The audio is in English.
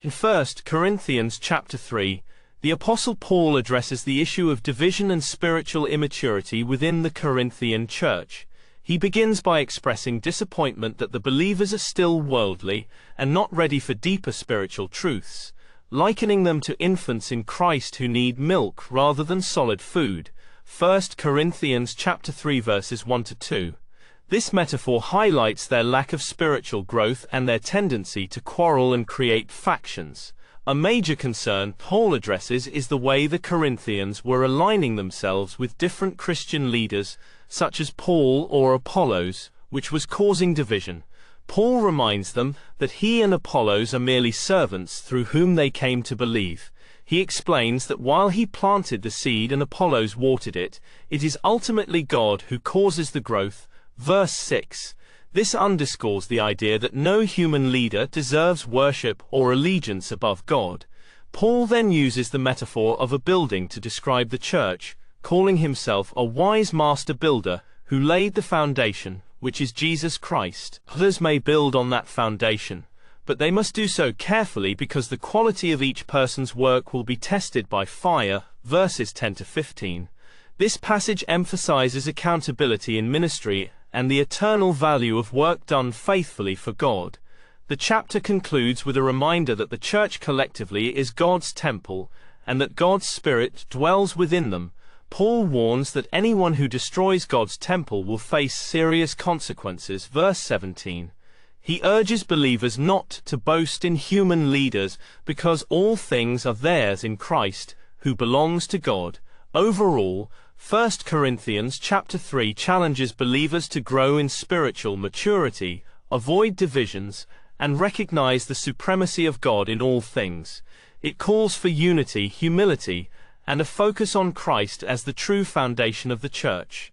In 1 Corinthians chapter 3, the Apostle Paul addresses the issue of division and spiritual immaturity within the Corinthian church. He begins by expressing disappointment that the believers are still worldly and not ready for deeper spiritual truths, likening them to infants in Christ who need milk rather than solid food. 1 Corinthians chapter 3 verses 1 to 2. This metaphor highlights their lack of spiritual growth and their tendency to quarrel and create factions. A major concern Paul addresses is the way the Corinthians were aligning themselves with different Christian leaders, such as Paul or Apollos, which was causing division. Paul reminds them that he and Apollos are merely servants through whom they came to believe. He explains that while he planted the seed and Apollos watered it, it is ultimately God who causes the growth. Verse 6. This underscores the idea that no human leader deserves worship or allegiance above God. Paul then uses the metaphor of a building to describe the church, calling himself a wise master builder who laid the foundation, which is Jesus Christ. Others may build on that foundation, but they must do so carefully because the quality of each person's work will be tested by fire. Verses 10 to 15. This passage emphasizes accountability in ministry and the eternal value of work done faithfully for God. The chapter concludes with a reminder that the church collectively is God's temple and that God's Spirit dwells within them. Paul warns that anyone who destroys God's temple will face serious consequences. Verse 17. He urges believers not to boast in human leaders because all things are theirs in Christ, who belongs to God. Overall, 1 Corinthians chapter 3 challenges believers to grow in spiritual maturity, avoid divisions, and recognize the supremacy of God in all things. It calls for unity, humility, and a focus on Christ as the true foundation of the church.